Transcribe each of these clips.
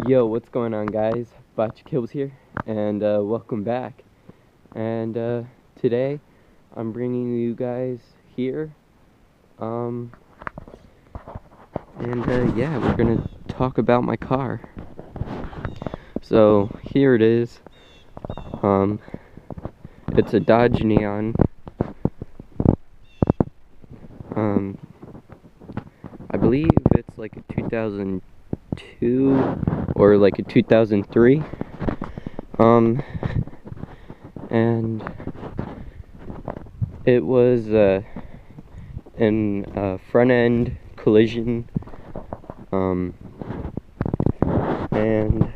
Yo, what's going on, guys? Botch Kills here, and welcome back. And today, I'm bringing you guys here. Yeah, we're gonna talk about my car. So here it is. It's a Dodge Neon. I believe it's like a 2002 or like a 2003. And it was in a front end collision. And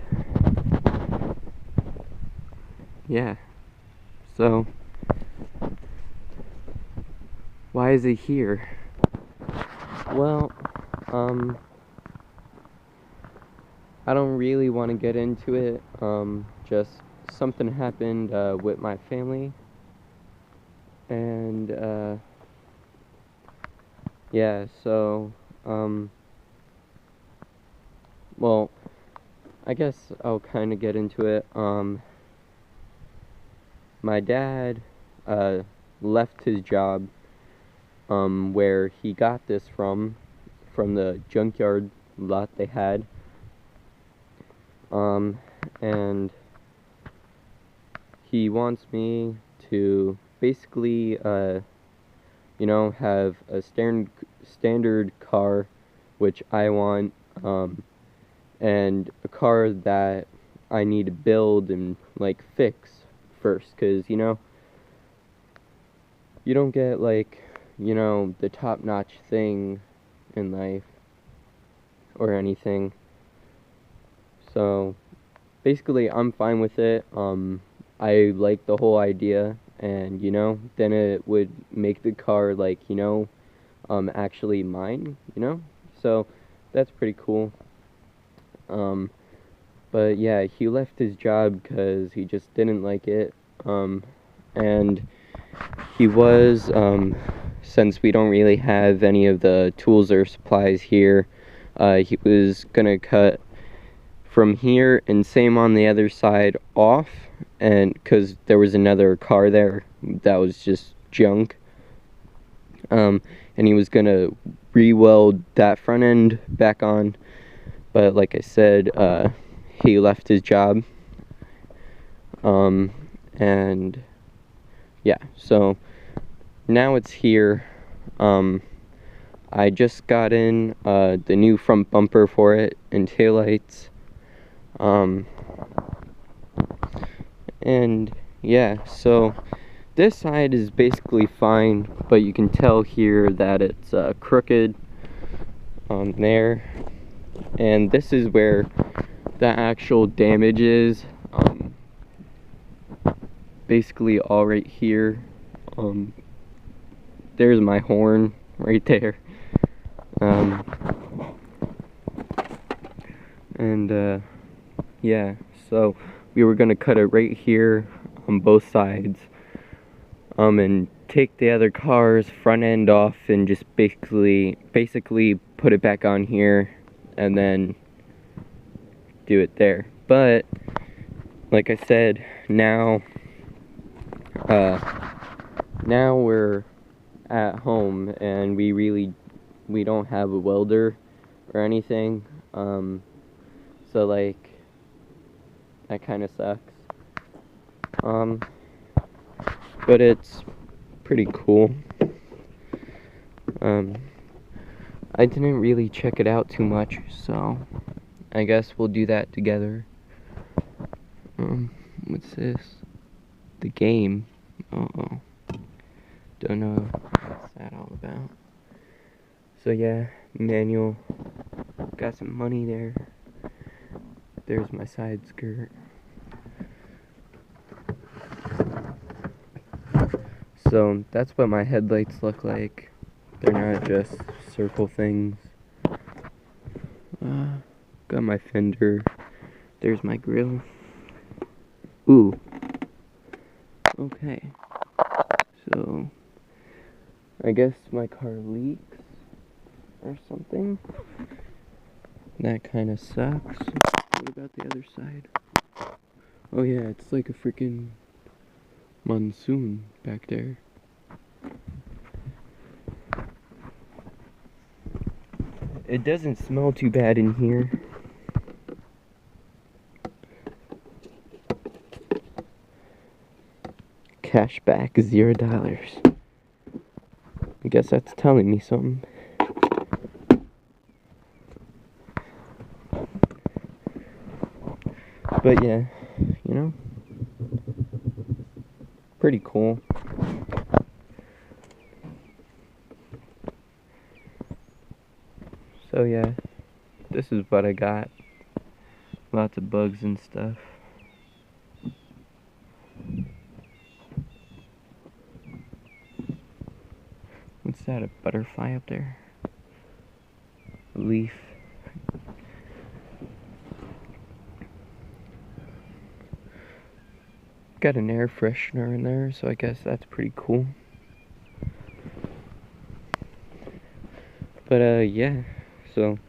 yeah, so why is it here? Well, I don't really want to get into it. Just something happened with my family, and yeah, so well, I guess I'll kind of get into it. My dad left his job where he got this from the junkyard lot they had, and he wants me to basically have a standard car, which I want, and a car that I need to build and like fix first, because you don't get like the top-notch thing in life or anything. So basically I'm fine with it. I like the whole idea, and then it would make the car like actually mine, so that's pretty cool. But yeah, he left his job because he just didn't like it, and he was, since we don't really have any of the tools or supplies here, he was gonna cut from here and same on the other side off, and because there was another car there that was just junk, and he was gonna re-weld that front end back on, but like I said, he left his job, and yeah, so now it's here. I just got in the new front bumper for it and taillights, and yeah, so this side is basically fine, but you can tell here that it's crooked there, and this is where the actual damage is, basically all right here. There's my horn right there, and yeah, so we were gonna cut it right here on both sides, and take the other car's front end off and just basically put it back on here and then do it there. But like I said, now we're at home and we don't have a welder or anything, so like that kind of sucks, but it's pretty cool. I didn't really check it out too much, so I guess we'll do that together. What's this? The game. Uh-oh. Don't know what's that all about. So yeah, manual. Got some money there. There's my side skirt. So that's what my headlights look like. They're not just circle things. Got my fender. There's my grill. Ooh. Okay. So I guess my car leaks or something. That kind of sucks. What about the other side? Oh yeah, it's like a freaking monsoon back there. It doesn't smell too bad in here. Cashback $0. I guess that's telling me something. But yeah, you know, pretty cool. So yeah, this is what I got. Lots of bugs and stuff. What's that, a butterfly up there? A leaf. Got an air freshener in there, so I guess that's pretty cool. But yeah, so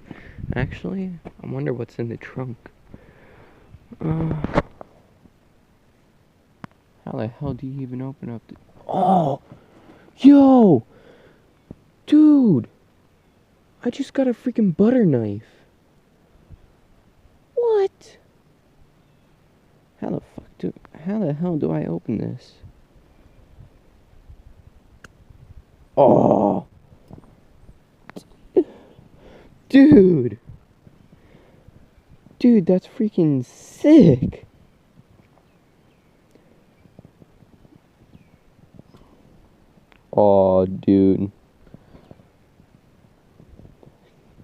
actually, I wonder what's in the trunk. How the hell do you even open up the... Oh! Yo! Dude! I just got a freaking butter knife. What? How the hell do I open this? Oh! Dude! Dude, that's freaking sick! Oh, dude.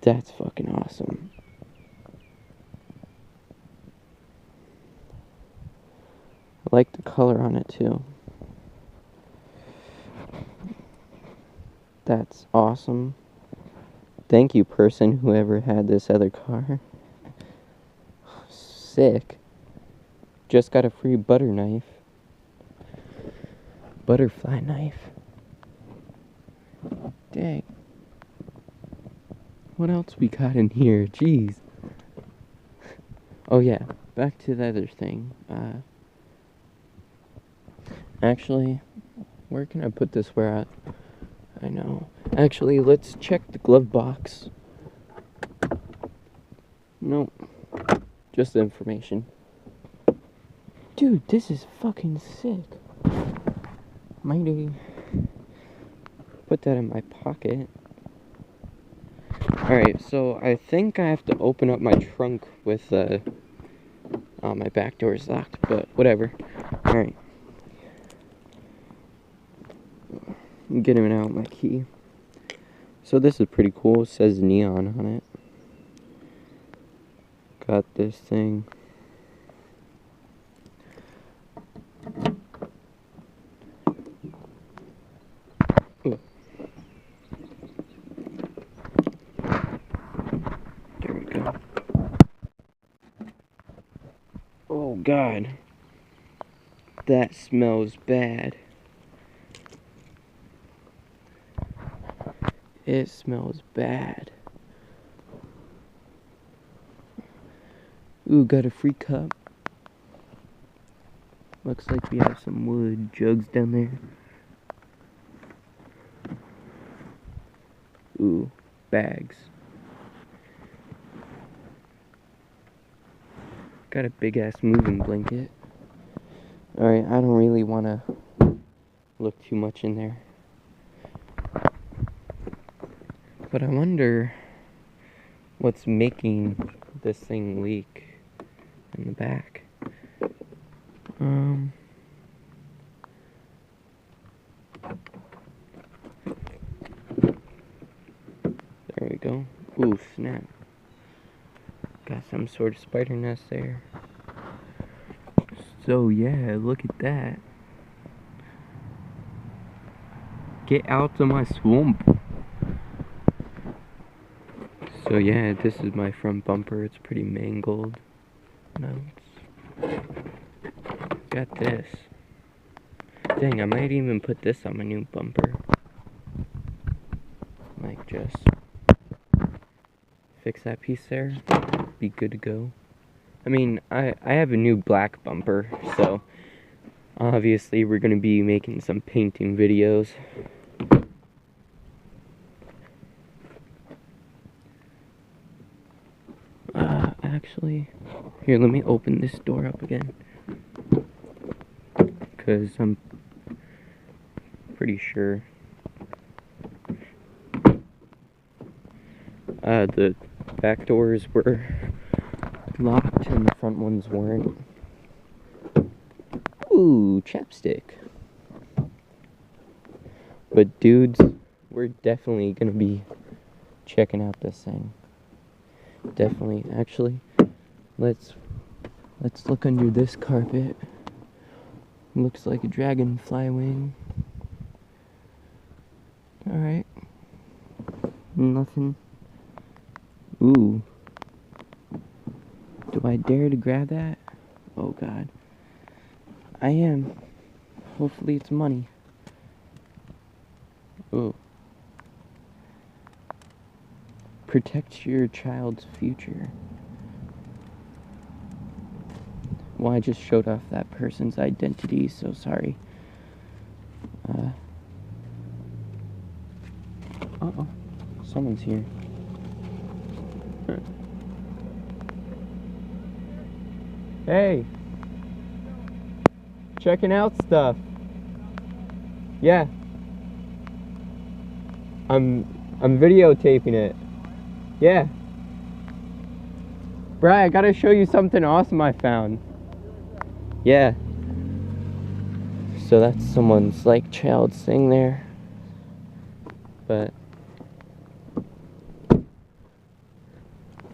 That's fucking awesome. I like the color on it too. That's awesome. Thank you, person, whoever had this other car. Sick. Just got a free butter knife. Butterfly knife. Dang. What else we got in here? Jeez. Oh yeah, back to the other thing. Actually, where can I put this where I know. Actually, let's check the glove box. Nope. Just the information. Dude, this is fucking sick. Might I put that in my pocket? Alright, so I think I have to open up my trunk with my back door is locked, but whatever. Alright. I'm getting out my key. So this is pretty cool. It says neon on it. Got this thing. Ooh. There we go. Oh God. That smells bad. It smells bad. Ooh, got a free cup. Looks like we have some wood jugs down there. Ooh, bags. Got a big ass moving blanket. Alright, I don't really want to look too much in there. But I wonder what's making this thing leak in the back. There we go. Ooh, snap. Got some sort of spider nest there. So yeah, look at that. Get out of my swamp. So yeah, this is my front bumper. It's pretty mangled. Got this. Dang, I might even put this on my new bumper. Like just fix that piece there. Be good to go. I mean, I have a new black bumper, so obviously we're gonna be making some painting videos. Actually, here, let me open this door up again, because I'm pretty sure the back doors were locked and the front ones weren't. Ooh, chapstick. But dudes, we're definitely gonna be checking out this thing. Definitely. Actually, let's look under this carpet. Looks like a dragonfly wing. Alright. Nothing. Ooh. Do I dare to grab that? Oh god. I am. Hopefully it's money. Ooh. Protect your child's future. Well, I just showed off that person's identity, so sorry. Uh-oh. Someone's here. Hey! Checking out stuff. Yeah. I'm videotaping it. Yeah. Bri, I gotta show you something awesome I found. Yeah. So that's someone's like child's thing there. But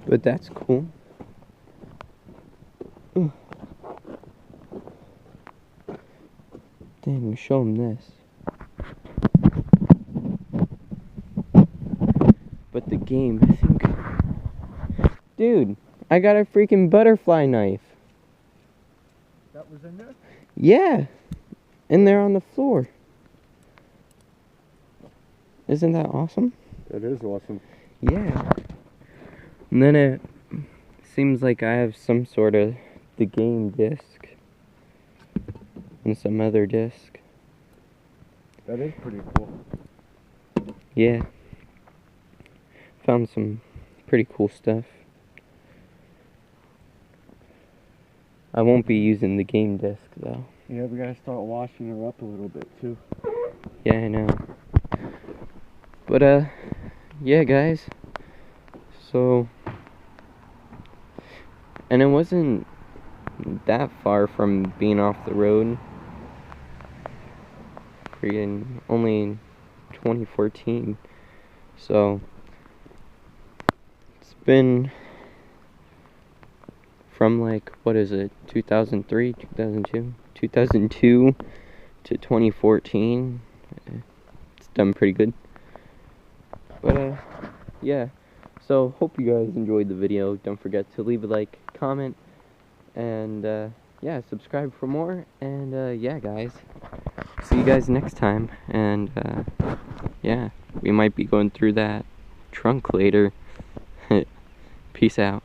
that's cool. Ooh. Dang, show him this. But the game, I think... Dude, I got a freaking butterfly knife. That was in there? Yeah. In there on the floor. Isn't that awesome? That is awesome. Yeah. And then it seems like I have some sort of the game disc. And some other disc. That is pretty cool. Yeah. Found some pretty cool stuff. I won't be using the game disc though. Yeah, we gotta start washing her up a little bit too. Yeah, I know. But yeah guys. So, and it wasn't that far from being off the road. Freaking only 2014. So it's been from like, what is it, 2003, 2002? 2002 to 2014. It's done pretty good. But yeah. So hope you guys enjoyed the video. Don't forget to leave a like, comment, and yeah, subscribe for more. And yeah guys, see you guys next time. And yeah, we might be going through that trunk later. Peace out.